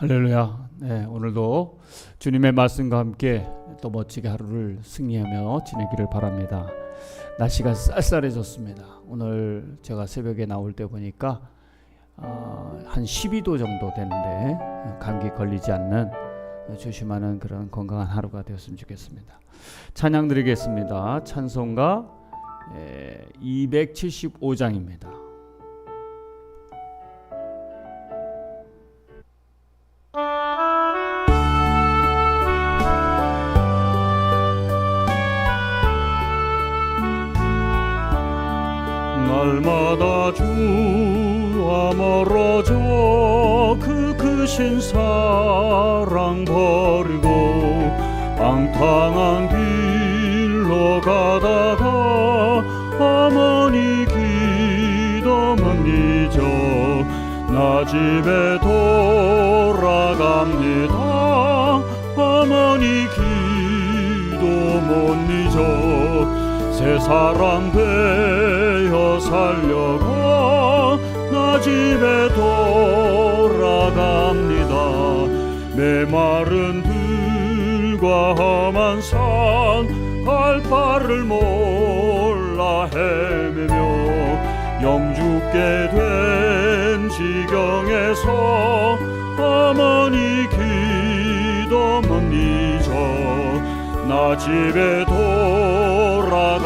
할렐루야. 네, 오늘도 주님의 말씀과 함께 또 멋지게 하루를 승리하며 지내기를 바랍니다. 날씨가 쌀쌀해졌습니다. 오늘 제가 새벽에 나올 때 보니까 한 12도 정도 되는데 감기 걸리지 않는 조심하는 그런 건강한 하루가 되었으면 좋겠습니다. 찬양 드리겠습니다. 찬송가 275장입니다. 날마다 주와 멀어져 그 크신 사랑 버리고 방탕한 길로 가다가 어머니 기도 못 잊어 나 집에 돌아갑니다. 어머니 기도 못 잊어 새 사람 되어 살려고 나 집에 돌아갑니다. 메마른 들과 험한 산 갈 바를 몰라 헤매며 영죽게 된 지경에서 어머니 기도 못 잊어 나 집에 돌아갑니다.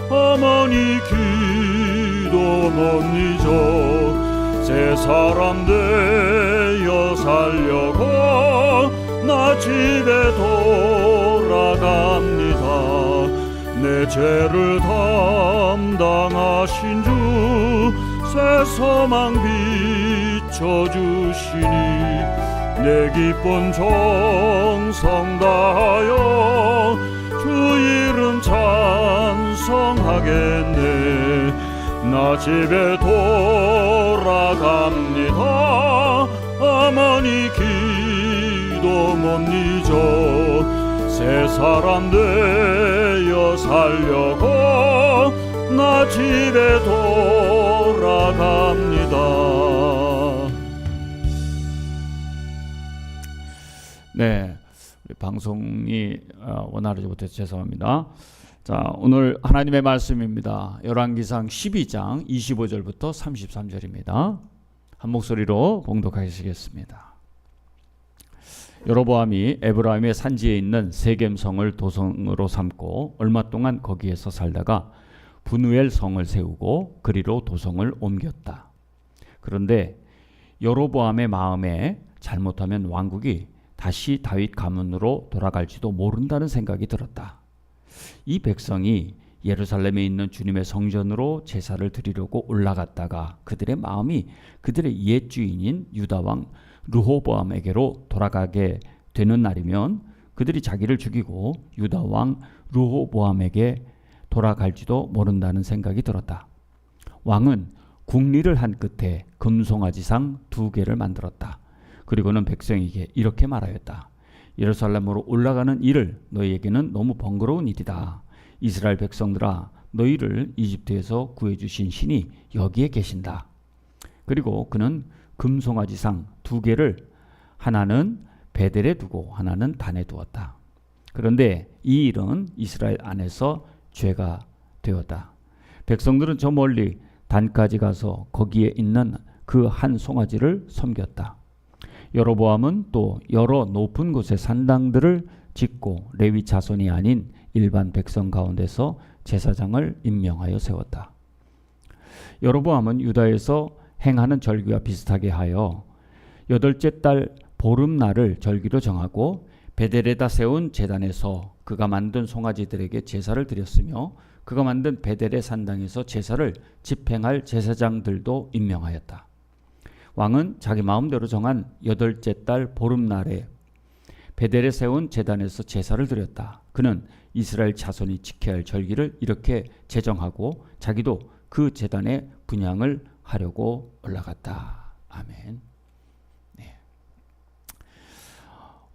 어머니 기도 못 잊어 새 사람 되어 살려고 나 집에 돌아갑니다. 내 죄를 담당하신 주 새 소망 비춰주시니 내 기쁜 정성 다하여 주 이름 찬송하겠네. 나 집에 돌아갑니다. 어머니 기도 못 잊어 새 사람 되어 살려고 나 집에 돌아갑니다. 네, 우리 방송이 원활하지 못해서 죄송합니다. 자, 오늘 하나님의 말씀입니다. 열왕기상 12장 25절부터 33절입니다. 한 목소리로 봉독하시겠습니다. 여로보암이 에브라임의 산지에 있는 세겜성을 도성으로 삼고 얼마 동안 거기에서 살다가 분우엘 성을 세우고 그리로 도성을 옮겼다. 그런데 여로보암의 마음에 잘못하면 왕국이 다시 다윗 가문으로 돌아갈지도 모른다는 생각이 들었다. 이 백성이 예루살렘에 있는 주님의 성전으로 제사를 드리려고 올라갔다가 그들의 마음이 그들의 옛 주인인 유다 왕 르호보암에게로 돌아가게 되는 날이면 그들이 자기를 죽이고 유다 왕 르호보암에게 돌아갈지도 모른다는 생각이 들었다. 왕은 국리를 한 끝에 금송아지상 2개를 만들었다. 그리고는 백성에게 이렇게 말하였다. 예루살렘으로 올라가는 일을 너희에게는 너무 번거로운 일이다. 이스라엘 백성들아, 너희를 이집트에서 구해주신 신이 여기에 계신다. 그리고 그는 금송아지상 2개를 하나는 베델에 두고 하나는 단에 두었다. 그런데 이 일은 이스라엘 안에서 죄가 되었다. 백성들은 저 멀리 단까지 가서 거기에 있는 그 한 송아지를 섬겼다. 여로보암은 또 여러 높은 곳에 산당들을 짓고 레위 자손이 아닌 일반 백성 가운데서 제사장을 임명하여 세웠다. 여로보암은 유다에서 행하는 절기와 비슷하게 하여 8째 달 보름날을 절기로 정하고 베델에다 세운 제단에서 그가 만든 송아지들에게 제사를 드렸으며 그가 만든 베델의 산당에서 제사를 집행할 제사장들도 임명하였다. 왕은 자기 마음대로 정한 8째 달 보름날에 베델에 세운 제단에서 제사를 드렸다. 그는 이스라엘 자손이 지켜야 할 절기를 이렇게 제정하고 자기도 그 제단에 분향을 하려고 올라갔다. 아멘. 네.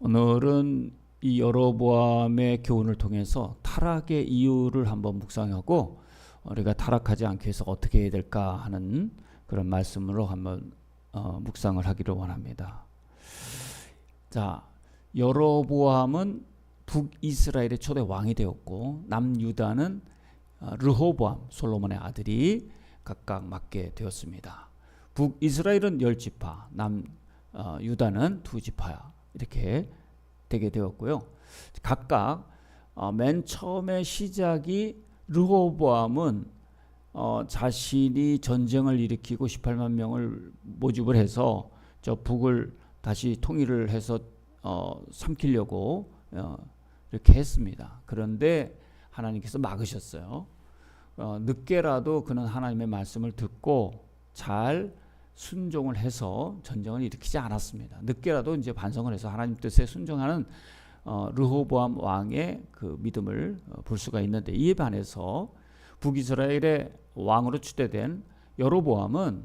오늘은 이 여로보암의 교훈을 통해서 타락의 이유를 한번 묵상하고 우리가 타락하지 않기 위해서 어떻게 해야 될까 하는 그런 말씀으로 한번 묵상을 하기를 원합니다. 자, 여로보암은 북이스라엘의 초대 왕이 되었고 남유다는 르호보암 솔로몬의 아들이 각각 맡게 되었습니다. 북이스라엘은 10지파, 남유다는 2지파 이렇게 되게 되었고요. 각각 맨 처음에 시작이 르호보암은 자신이 전쟁을 일으키고 18만 명을 모집을 해서 저 북을 다시 통일을 해서 삼키려고 이렇게 했습니다. 그런데 하나님께서 막으셨어요. 늦게라도 그는 하나님의 말씀을 듣고 잘 순종을 해서 전쟁을 일으키지 않았습니다. 늦게라도 이제 반성을 해서 하나님 뜻에 순종하는 르호보암 왕의 그 믿음을 볼 수가 있는데, 이에 반해서 북이스라엘의 왕으로 추대된 여로보암은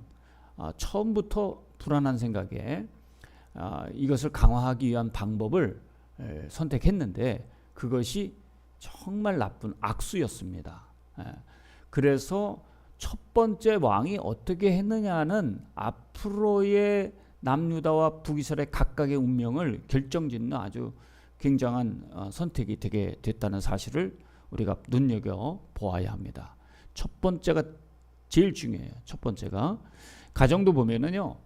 처음부터 불안한 생각에 이것을 강화하기 위한 방법을 선택했는데 그것이 정말 나쁜 악수였습니다. 그래서 첫 번째 왕이 어떻게 했느냐는 앞으로의 남유다와 북이스라엘 각각의 운명을 결정짓는 아주 굉장한 선택이 되게 됐다는 사실을 우리가 눈여겨 보아야 합니다. 첫 번째가 제일 중요해요. 첫 번째가 가정도 보면은요,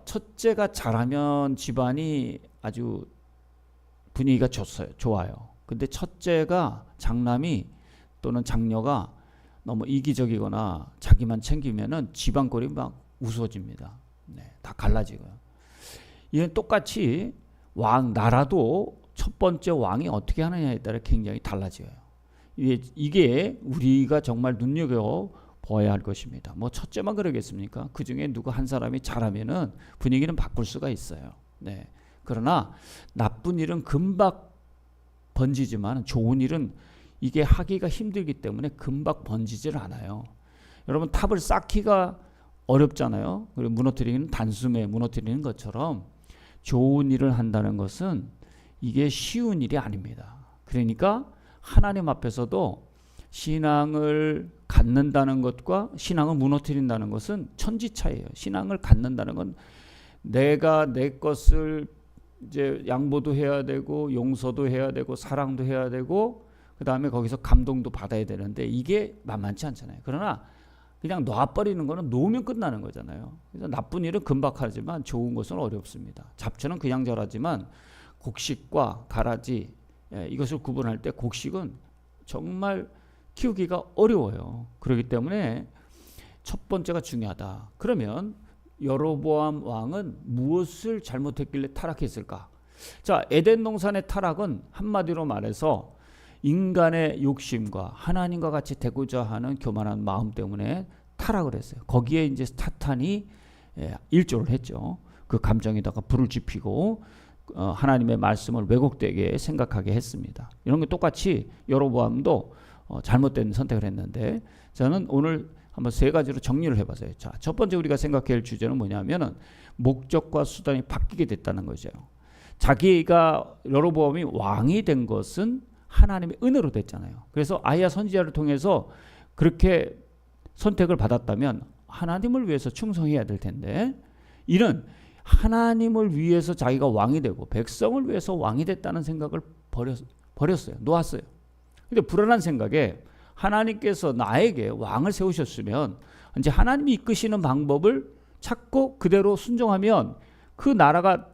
첫째가 잘하면 집안이 아주 분위기가 좋아요. 근데 첫째가 장남이 또는 장녀가 너무 이기적이거나 자기만 챙기면은 집안 꼴이 막 우스워집니다. 다 갈라지고요. 이건 똑같이 나라도 첫 번째 왕이 어떻게 하느냐에 따라 굉장히 달라져요. 이게 우리가 정말 눈여겨 보아야 할 것입니다. 뭐 첫째만 그러겠습니까? 그 중에 누구 한 사람이 잘하면은 분위기는 바꿀 수가 있어요. 그러나 나쁜 일은 금방 번지지만 좋은 일은 이게 하기가 힘들기 때문에 금방 번지질 않아요. 여러분, 탑을 쌓기가 어렵잖아요. 그리고 무너뜨리는 단숨에 무너뜨리는 것처럼 좋은 일을 한다는 것은 이게 쉬운 일이 아닙니다. 그러니까 하나님 앞에서도 신앙을 갖는다는 것과 신앙을 무너뜨린다는 것은 천지차이예요. 신앙을 갖는다는 건 내가 내 것을 이제 양보도 해야 되고 용서도 해야 되고 사랑도 해야 되고 그 다음에 거기서 감동도 받아야 되는데 이게 만만치 않잖아요. 그러나 그냥 놔버리는 거는 놓으면 끝나는 거잖아요. 그래서 나쁜 일은 금방 하지만 좋은 것은 어렵습니다. 잡초는 그냥 자라지만 곡식과 가라지, 이것을 구분할 때 곡식은 정말 키우기가 어려워요. 그렇기 때문에 첫 번째가 중요하다. 그러면 여로보암 왕은 무엇을 잘못했길래 타락했을까? 자, 에덴 동산의 타락은 한마디로 말해서 인간의 욕심과 하나님과 같이 되고자 하는 교만한 마음 때문에 타락을 했어요. 거기에 이제 사탄이 일조를 했죠. 그 감정에다가 불을 지피고 하나님의 말씀을 왜곡되게 생각하게 했습니다. 이런 게 똑같이 여로보암도 잘못된 선택을 했는데, 저는 오늘 한번 세 가지로 정리를 해봤어요. 자, 첫 번째 우리가 생각해야 할 주제는 뭐냐면은 목적과 수단이 바뀌게 됐다는 거죠. 자기가 여로보암이 왕이 된 것은 하나님의 은혜로 됐잖아요. 그래서 아히야 선지자를 통해서 그렇게 선택을 받았다면 하나님을 위해서 충성해야 될 텐데, 이는 하나님을 위해서 자기가 왕이 되고 백성을 위해서 왕이 됐다는 생각을 버렸어요. 놓았어요. 근데 불안한 생각에 하나님께서 나에게 왕을 세우셨으면 이제 하나님이 이끄시는 방법을 찾고 그대로 순종하면 그 나라가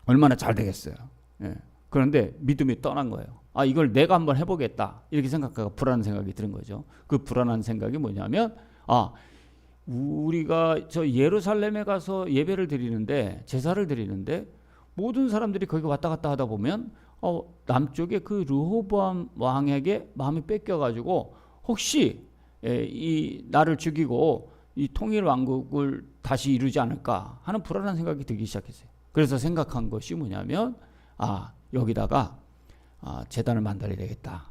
얼마나 잘 되겠어요. 그런데 믿음이 떠난 거예요. 이걸 내가 한번 해보겠다 이렇게 생각하고 불안한 생각이 드는 거죠. 그 불안한 생각이 뭐냐면 우리가 저 예루살렘에 가서 예배를 드리는데, 제사를 드리는데 모든 사람들이 거기 왔다 갔다 하다 보면 남쪽에 그 르호보암 왕에게 마음이 뺏겨가지고 혹시 이 나를 죽이고 이 통일 왕국을 다시 이루지 않을까 하는 불안한 생각이 들기 시작했어요. 그래서 생각한 것이 뭐냐면 여기다가 제단을 만들어야 되겠다.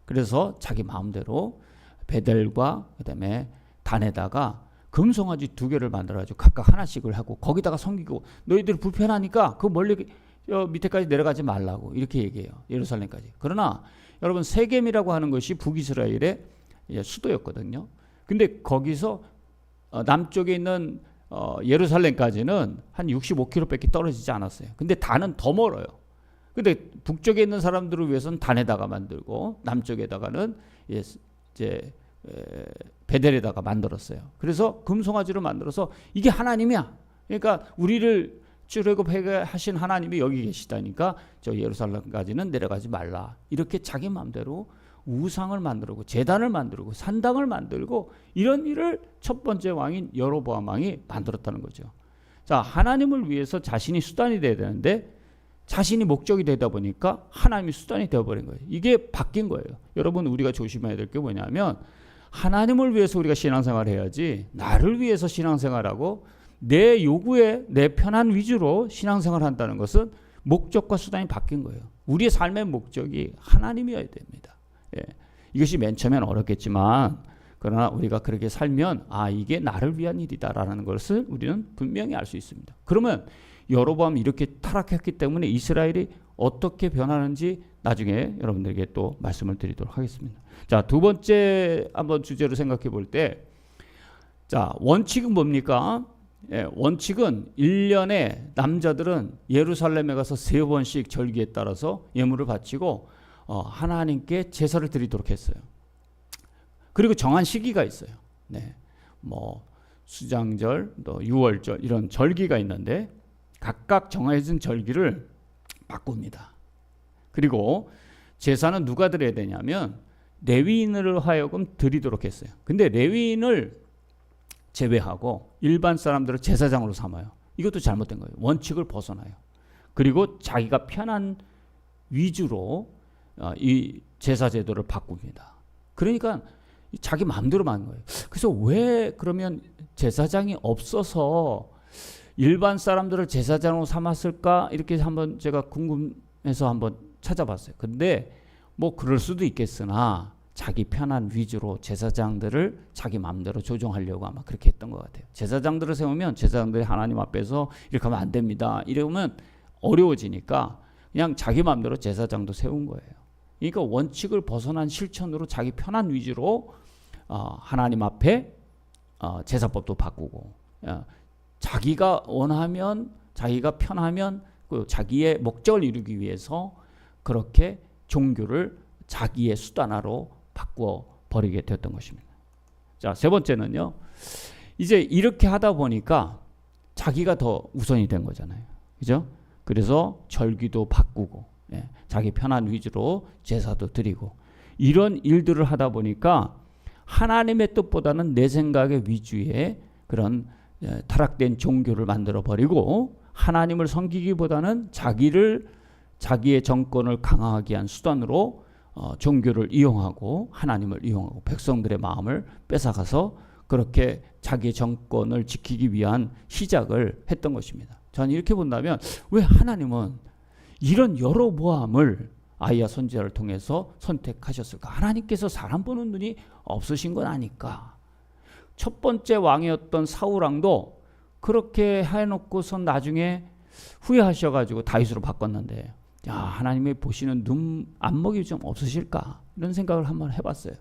그래서 자기 마음대로 베델과 그다음에 단에다가 금송아지 2개를 만들어가지고 각각 하나씩을 하고 거기다가 섬기고, 너희들 불편하니까 그 멀리 밑에까지 내려가지 말라고 이렇게 얘기해요. 예루살렘까지. 그러나 여러분, 세겜이라고 하는 것이 북이스라엘의 수도였거든요. 근데 거기서 남쪽에 있는 예루살렘까지는 한 65km밖에 떨어지지 않았어요. 근데 단은 더 멀어요. 근데 북쪽에 있는 사람들을 위해서는 단에다가 만들고 남쪽에다가는 이제 베델에다가 만들었어요. 그래서 금송아지로 만들어서 이게 하나님이야. 그러니까 우리를 출애굽하게 하신 하나님이 여기 계시다니까 저 예루살렘까지는 내려가지 말라. 이렇게 자기 마음대로 우상을 만들고 제단을 만들고 산당을 만들고 이런 일을 첫 번째 왕인 여로보암 왕이 만들었다는 거죠. 자, 하나님을 위해서 자신이 수단이 돼야 되는데 자신이 목적이 되다 보니까 하나님이 수단이 되어버린 거예요. 이게 바뀐 거예요. 여러분, 우리가 조심해야 될 게 뭐냐면 하나님을 위해서 우리가 신앙생활을 해야지 나를 위해서 신앙생활하고 내 요구에 내 편한 위주로 신앙생활을 한다는 것은 목적과 수단이 바뀐 거예요. 우리의 삶의 목적이 하나님이어야 됩니다. 예. 이것이 맨 처음엔 어렵겠지만 그러나 우리가 그렇게 살면 이게 나를 위한 일이다라는 것을 우리는 분명히 알 수 있습니다. 그러면 여로보암이 이렇게 타락했기 때문에 이스라엘이 어떻게 변하는지 나중에 여러분들에게 또 말씀을 드리도록 하겠습니다. 자, 두 번째 한번 주제로 생각해 볼 때, 자, 원칙은 뭡니까? 원칙은 1년에 남자들은 예루살렘에 가서 3번씩 절기에 따라서 예물을 바치고 하나님께 제사를 드리도록 했어요. 그리고 정한 시기가 있어요. 뭐 수장절, 또 유월절 이런 절기가 있는데 각각 정해진 절기를 바꿉니다. 그리고 제사는 누가 드려야 되냐면 레위인으로 하여금 드리도록 했어요. 근데 레위인을 제외하고 일반 사람들을 제사장으로 삼아요. 이것도 잘못된 거예요. 원칙을 벗어나요. 그리고 자기가 편한 위주로 이 제사 제도를 바꿉니다. 그러니까 자기 마음대로 하는 거예요. 그래서 왜 그러면 제사장이 없어서 일반 사람들을 제사장으로 삼았을까? 이렇게 한번 제가 궁금해서 한번 찾아봤어요. 근데 뭐 그럴 수도 있겠으나 자기 편한 위주로 제사장들을 자기 마음대로 조종하려고 아마 그렇게 했던 것 같아요. 제사장들을 세우면 제사장들이 하나님 앞에서 이렇게 하면 안 됩니다. 이러면 어려워지니까 그냥 자기 마음대로 제사장도 세운 거예요. 그러니까 원칙을 벗어난 실천으로 자기 편한 위주로 하나님 앞에 제사법도 바꾸고 자기가 원하면 자기가 편하면 그 자기의 목적을 이루기 위해서 그렇게 종교를 자기의 수단화로 바꾸어 버리게 되었던 것입니다. 자, 세 번째는요. 이제 이렇게 하다 보니까 자기가 더 우선이 된 거잖아요. 그죠? 그래서 절기도 바꾸고 자기 편한 위주로 제사도 드리고 이런 일들을 하다 보니까 하나님의 뜻보다는 내 생각의 위주의 그런 타락된 종교를 만들어 버리고 하나님을 섬기기보다는 자기의 정권을 강화하기 위한 수단으로 종교를 이용하고 하나님을 이용하고 백성들의 마음을 뺏어가서 그렇게 자기의 정권을 지키기 위한 시작을 했던 것입니다. 저는 이렇게 본다면 왜 하나님은 이런 여로보암을 아히야 선지자를 통해서 선택하셨을까? 하나님께서 사람 보는 눈이 없으신 건 아닐까? 첫 번째 왕이었던 사울왕도 그렇게 해놓고서 나중에 후회하셔가지고 다윗으로 바꿨는데 하나님이 보시는 눈 안목이 좀 없으실까? 이런 생각을 한번 해봤어요.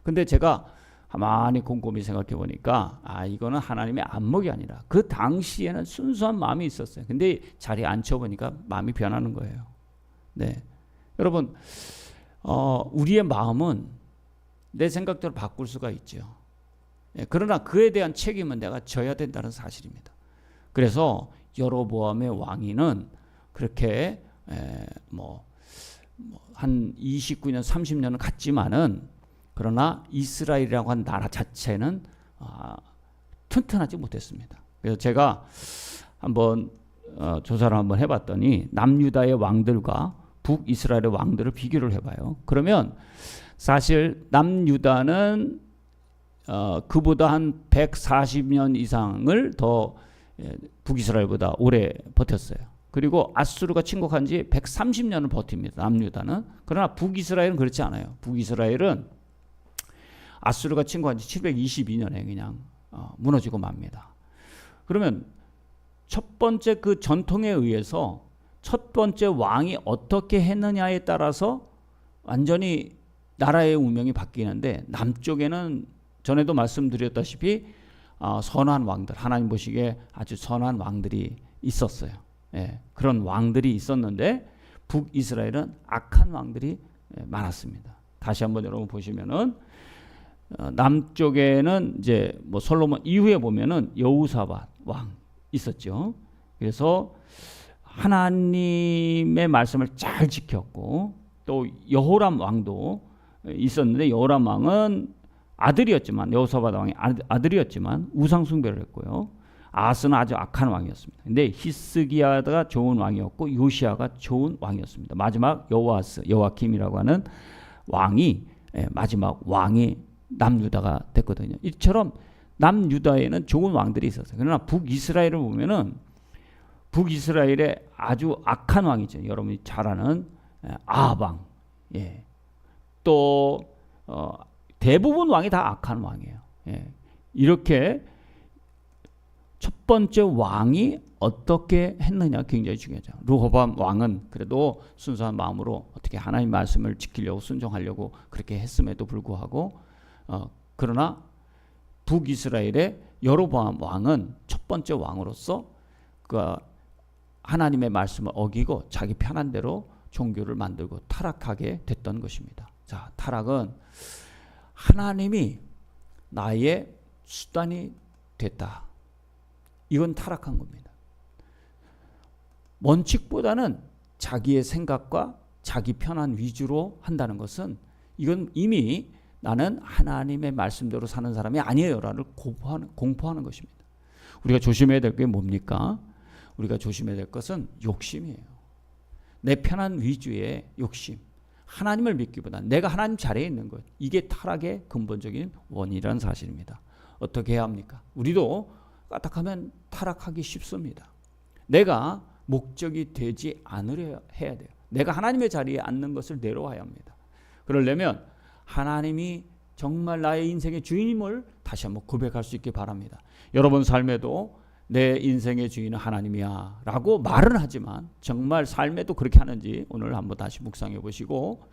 근데 제가 가만히 곰곰이 생각해 보니까 이거는 하나님의 안목이 아니라 그 당시에는 순수한 마음이 있었어요. 근데 자리에 앉혀보니까 마음이 변하는 거예요. 네, 여러분 우리의 마음은 내 생각대로 바꿀 수가 있죠. 그러나 그에 대한 책임은 내가 져야 된다는 사실입니다. 그래서 여로보암의 왕위는 그렇게 한 29년 30년은 갔지만은 그러나 이스라엘이라고 한 나라 자체는 튼튼하지 못했습니다. 그래서 제가 한번 조사를 한번 해봤더니 남유다의 왕들과 북이스라엘의 왕들을 비교를 해봐요. 그러면 사실 남유다는 그보다 한 140년 이상을 더 북이스라엘보다 오래 버텼어요. 그리고 아수르가 침공한 지 130년을 버팁니다. 남유다는. 그러나 북이스라엘은 그렇지 않아요. 북이스라엘은 아수르가 침공한 지 722년에 그냥 무너지고 맙니다. 그러면 첫 번째 그 전통에 의해서 첫 번째 왕이 어떻게 했느냐에 따라서 완전히 나라의 운명이 바뀌는데 남쪽에는 전에도 말씀드렸다시피 선한 왕들, 하나님 보시기에 아주 선한 왕들이 있었어요. 예, 그런 왕들이 있었는데 북이스라엘은 악한 왕들이 많았습니다. 다시 한번 여러분 보시면은 남쪽에는 이제 뭐 솔로몬 이후에 보면은 여호사밧 왕 있었죠. 그래서 하나님의 말씀을 잘 지켰고 또 여호람 왕도 있었는데 여호람 왕은 아들이었지만 여호사밧 왕이 아들이었지만 우상 숭배를 했고요. 아하스는 아주 악한 왕이었습니다. 근데 히스기야가 좋은 왕이었고 요시야가 좋은 왕이었습니다. 마지막 여호아킴이라고 하는 왕이 마지막 왕이 남유다가 됐거든요. 이처럼 남유다에는 좋은 왕들이 있었어요. 그러나 북이스라엘을 보면은 북이스라엘의 아주 악한 왕이죠. 여러분이 잘 아는 아합 왕. 예. 또 대부분 왕이 다 악한 왕이에요. 예. 이렇게 첫 번째 왕이 어떻게 했느냐 굉장히 중요하죠. 르호보암 왕은 그래도 순수한 마음으로 어떻게 하나님 말씀을 지키려고 순종하려고 그렇게 했음에도 불구하고 그러나 북이스라엘의 여로보암 왕은 첫 번째 왕으로서 그 하나님의 말씀을 어기고 자기 편한 대로 종교를 만들고 타락하게 됐던 것입니다. 자, 타락은 하나님이 나의 수단이 됐다. 이건 타락한 겁니다. 원칙보다는 자기의 생각과 자기 편한 위주로 한다는 것은 이건 이미 나는 하나님의 말씀대로 사는 사람이 아니에요라를 공포하는 것입니다. 우리가 조심해야 될 게 뭡니까? 우리가 조심해야 될 것은 욕심이에요. 내 편한 위주의 욕심. 하나님을 믿기보다 내가 하나님 자리에 있는 것. 이게 타락의 근본적인 원인이라는 사실입니다. 어떻게 해야 합니까? 우리도 까딱하면 타락하기 쉽습니다. 내가 목적이 되지 않으려 해야 돼요. 내가 하나님의 자리에 앉는 것을 내려와야 합니다. 그러려면 하나님이 정말 나의 인생의 주인임을 다시 한번 고백할 수 있게 바랍니다. 여러분 삶에도 내 인생의 주인은 하나님이야 라고 말은 하지만 정말 삶에도 그렇게 하는지 오늘 한번 다시 묵상해 보시고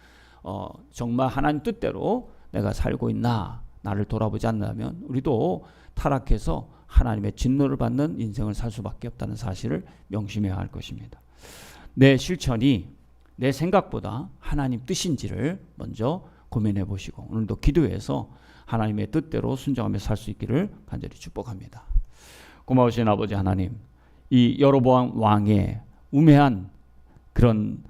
정말 하나님 뜻대로 내가 살고 있나 나를 돌아보지 않는다면 우리도 타락해서 하나님의 진노를 받는 인생을 살 수밖에 없다는 사실을 명심해야 할 것입니다. 내 실천이 내 생각보다 하나님 뜻인지를 먼저 고민해 보시고 오늘도 기도해서 하나님의 뜻대로 순종하며 살 수 있기를 간절히 축복합니다. 고마우신 아버지 하나님, 이 여로보암 왕의 우매한 그런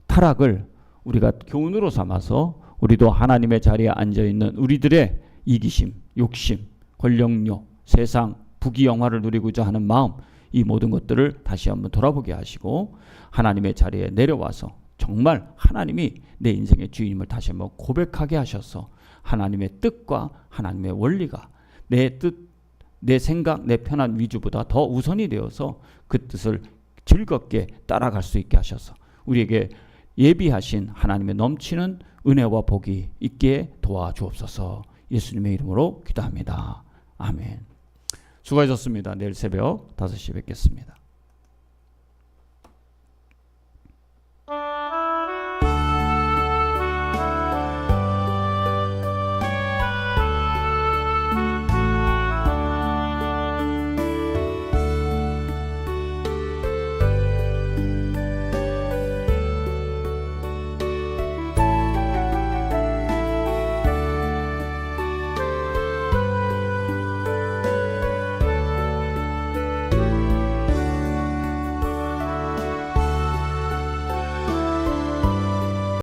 타락을 우리가 교훈으로 삼아서 우리도 하나님의 자리에 앉아있는 우리들의 이기심, 욕심, 권력욕, 세상, 부귀영화를 누리고자 하는 마음 이 모든 것들을 다시 한번 돌아보게 하시고 하나님의 자리에 내려와서 정말 하나님이 내 인생의 주인임을 다시 한번 고백하게 하셔서 하나님의 뜻과 하나님의 원리가 내 뜻, 내 생각, 내 편한 위주보다 더 우선이 되어서 그 뜻을 즐겁게 따라갈 수 있게 하셔서 우리에게 예비하신 하나님의 넘치는 은혜와 복이 있게 도와주옵소서. 예수님의 이름으로 기도합니다. 아멘. 수고하셨습니다. 내일 새벽 5시에 뵙겠습니다.